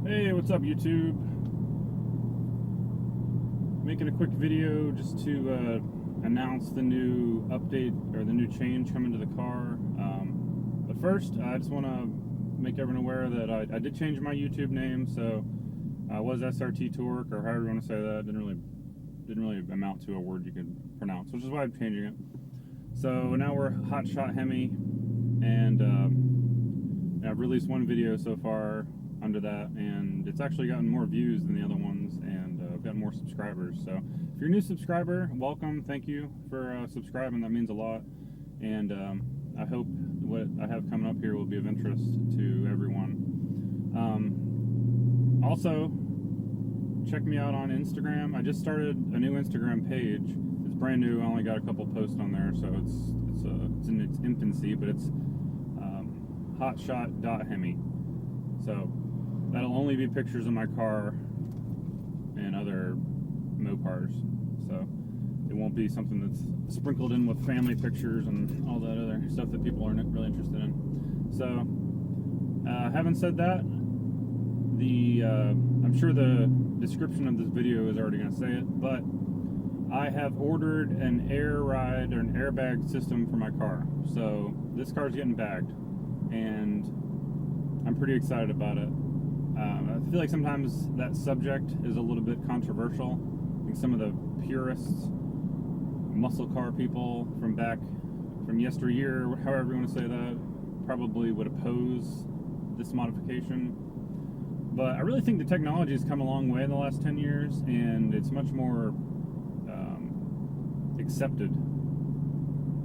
Hey, what's up, YouTube? Making a quick video just to announce the new update or the new change coming to the car. But first, I just want to make everyone aware that I did change my YouTube name, so I was SRT Torque, or however you want to say that. Didn't really amount to a word you could pronounce, which is why I'm changing it. So now we're HotShot.Hemi, and I've released one video so far under that, and it's actually gotten more views than the other ones, and I've got more subscribers. So if you're a new subscriber, welcome. Thank you for subscribing. That means a lot, and I hope what I have coming up here will be of interest to everyone. Also, check me out on Instagram. I just started a new Instagram page. It's brand new. I only got a couple posts on there, so it's in its infancy, but it's HotShot.Hemi. So that'll only be pictures of my car and other Mopars. So it won't be something that's sprinkled in with family pictures and all that other stuff that people aren't really interested in. So having said that, I'm sure the description of this video is already going to say it, but I have ordered an air ride or an airbag system for my car. So this car's getting bagged, and I'm pretty excited about it. I feel like sometimes that subject is a little bit controversial. I think some of the purists, muscle car people from yesteryear, however you want to say that, probably would oppose this modification. But I really think the technology has come a long way in the last 10 years, and it's much more accepted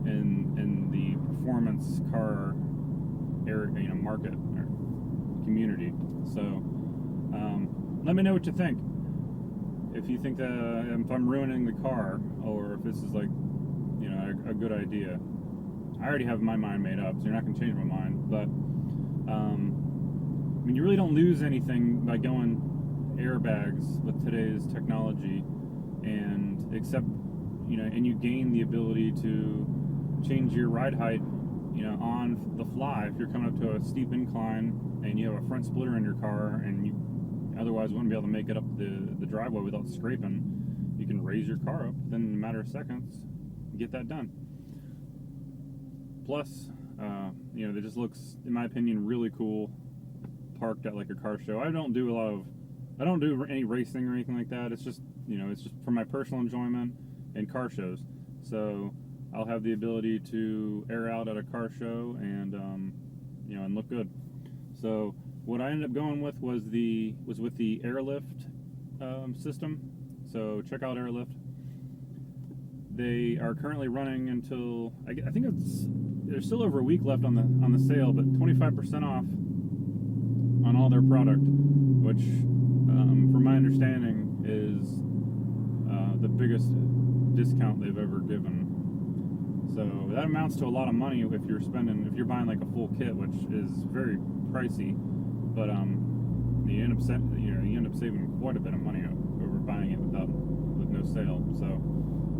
in the performance car area, market or community. So let me know what you think. If you think that if I'm ruining the car, or if this is like, a good idea. I already have my mind made up, so you're not going to change my mind. But you really don't lose anything by going airbags with today's technology, and and you gain the ability to change your ride height, on the fly. If you're coming up to a steep incline and you have a front splitter in your car, and you otherwise wouldn't be able to make it up the driveway without scraping, you can raise your car up, then in a matter of seconds, get that done. Plus, it just looks, in my opinion, really cool parked at like a car show. I don't do any racing or anything like that. It's just, it's just for my personal enjoyment and car shows. So I'll have the ability to air out at a car show and and look good. So what I ended up going with was with the Airlift system. So check out Airlift. They are currently running until I think there's still over a week left on the sale, but 25% off on all their product, which from my understanding is the biggest discount they've ever given. So that amounts to a lot of money if you're buying like a full kit, which is very pricey, but you end up saving quite a bit of money over buying it with no sale. So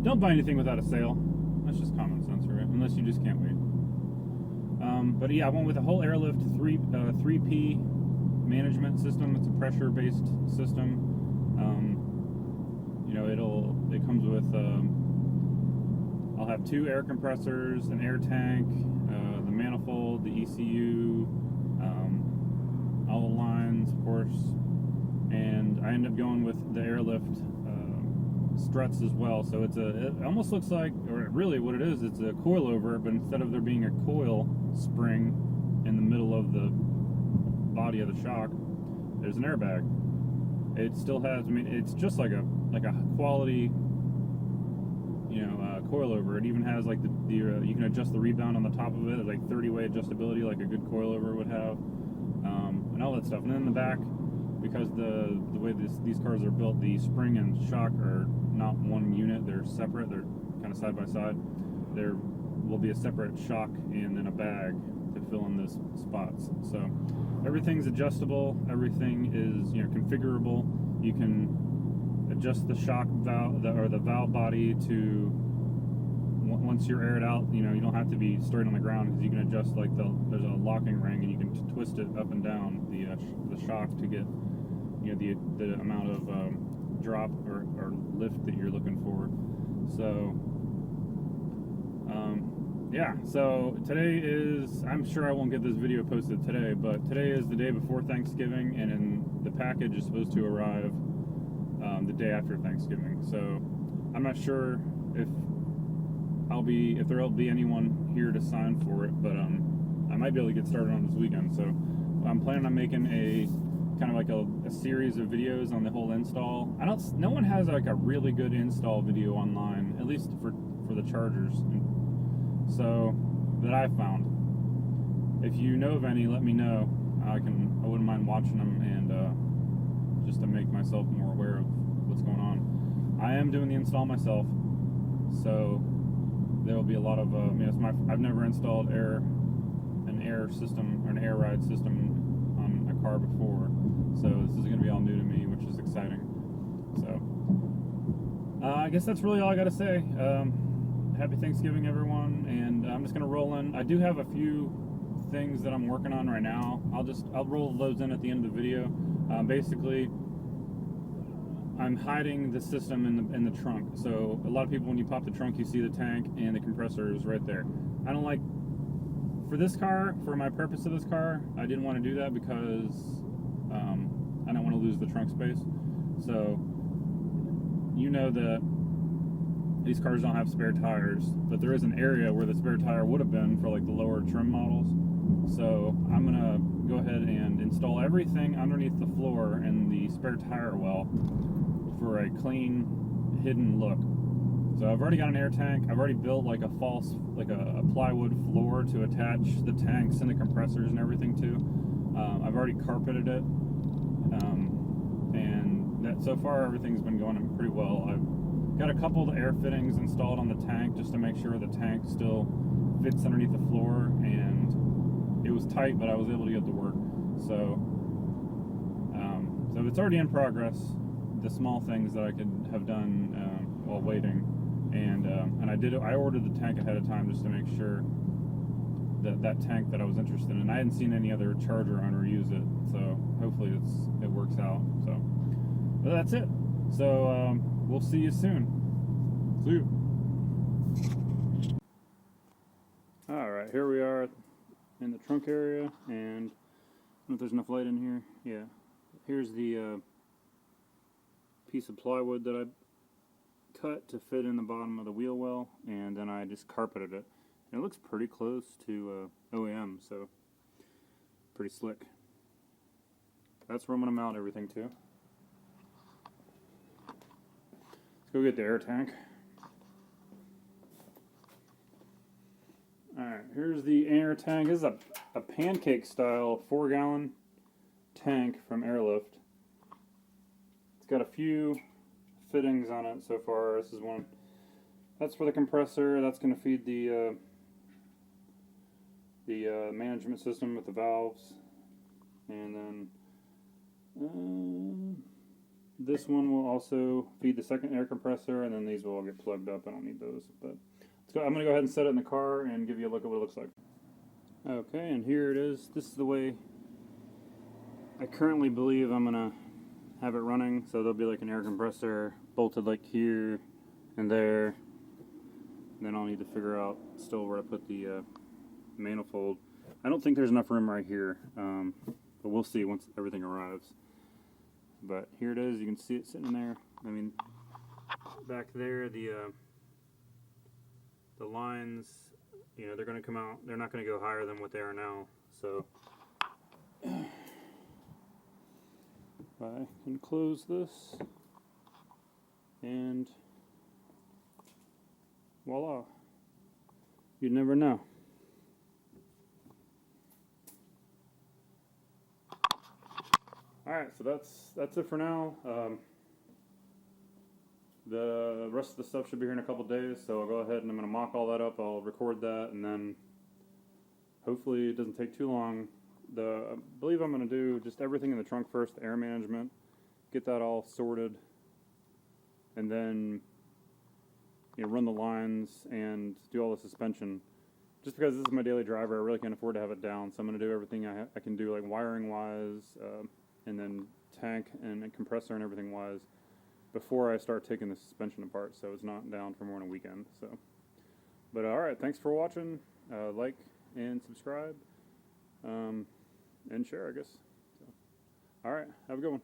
don't buy anything without a sale. That's just common sense, right? Unless you just can't wait. But yeah, I went with a whole Airlift 3P management system. It's a pressure-based system. It comes with I'll have 2 air compressors, an air tank, the manifold, the ECU, all the lines, of course, and I ended up going with the Airlift struts as well. So it almost looks like, or really what it is, it's a coilover, but instead of there being a coil spring in the middle of the body of the shock, there's an airbag. It still has, it's just like a quality, coilover. It even has like you can adjust the rebound on the top of it. It's like 30-way adjustability, like a good coilover would have, and all that stuff. And then in the back, because the way these cars are built, the spring and shock are not one unit. They're separate. They're kind of side by side. There will be a separate shock and then a bag to fill in those spots. So everything's adjustable. Everything is configurable. You can adjust the shock valve or the valve body to, once you're aired out, you don't have to be straight on the ground, because you can adjust there's a locking ring, and you can twist it up and down the shock to get the amount of drop or lift that you're looking for. So yeah, so today is, I'm sure I won't get this video posted today, but today is the day before Thanksgiving, and the package is supposed to arrive the day after Thanksgiving. So I'm not sure if there will be anyone here to sign for it, but I might be able to get started on this weekend. So I'm planning on making a kind of like a series of videos on the whole install. No one has like a really good install video online, at least for the chargers. So that I've found. If you know of any, let me know. I wouldn't mind watching them, and just to make myself more aware of what's going on. I am doing the install myself, so there will be a lot of I've never installed an air system or an air ride system on a car before, so this is going to be all new to me, which is exciting. So I guess that's really all I got to say. Happy Thanksgiving, everyone, and I'm just going to roll in. I do have a few things that I'm working on right now. I'll roll those in at the end of the video. Basically, I'm hiding the system in the trunk. So a lot of people, when you pop the trunk, you see the tank and the compressor is right there. I don't like, for this car, for my purpose of this car, I didn't want to do that because I don't want to lose the trunk space. So you know that these cars don't have spare tires, but there is an area where the spare tire would have been for like the lower trim models. So I'm gonna go ahead and install everything underneath the floor in the spare tire well for a clean, hidden look. So I've already got an air tank. I've already built like a plywood floor to attach the tanks and the compressors and everything to. I've already carpeted it, and that so far everything's been going pretty well. I've got a couple of air fittings installed on the tank just to make sure the tank still fits underneath the floor, and it was tight, but I was able to get it to work. So it's already in progress, the small things that I could have done while waiting, and I ordered the tank ahead of time just to make sure that tank that I was interested in. I hadn't seen any other charger owner use it, so hopefully it works out. So but that's it. So we'll see you soon. See you. Alright, here we are in the trunk area, and I don't know if there's enough light in here. Yeah. Here's the piece of plywood that I cut to fit in the bottom of the wheel well, and then I just carpeted it. And it looks pretty close to OEM, so pretty slick. That's where I'm going to mount everything to. Go get the air tank. Alright, here's the air tank. This is a pancake style 4-gallon tank from Airlift. It's got a few fittings on it so far. This is one. That's for the compressor. That's going to feed the management system with the valves. And then this one will also feed the second air compressor, and then these will all get plugged up. I don't need those, but let's go. I'm going to go ahead and set it in the car and give you a look at what it looks like. Okay, and here it is. This is the way I currently believe I'm going to have it running. So there'll be like an air compressor bolted like here and there. And then I'll need to figure out still where to put the manifold. I don't think there's enough room right here, but we'll see once everything arrives. But here it is. You can see it sitting there. I mean, back there, the lines, they're going to come out. They're not going to go higher than what they are now. So I can close this, and voila. You'd never know. Alright, so that's it for now. The rest of the stuff should be here in a couple days, so I'll go ahead and I'm going to mock all that up. I'll record that, and then hopefully it doesn't take too long. I believe I'm going to do just everything in the trunk first, the air management, get that all sorted, and then run the lines and do all the suspension. Just because this is my daily driver, I really can't afford to have it down, so I'm going to do everything I can do, like wiring wise, and then tank and compressor and everything wise before I start taking the suspension apart, so it's not down for more than a weekend. So, but all right, thanks for watching. Like and subscribe, and share, I guess. So, all right, have a good one.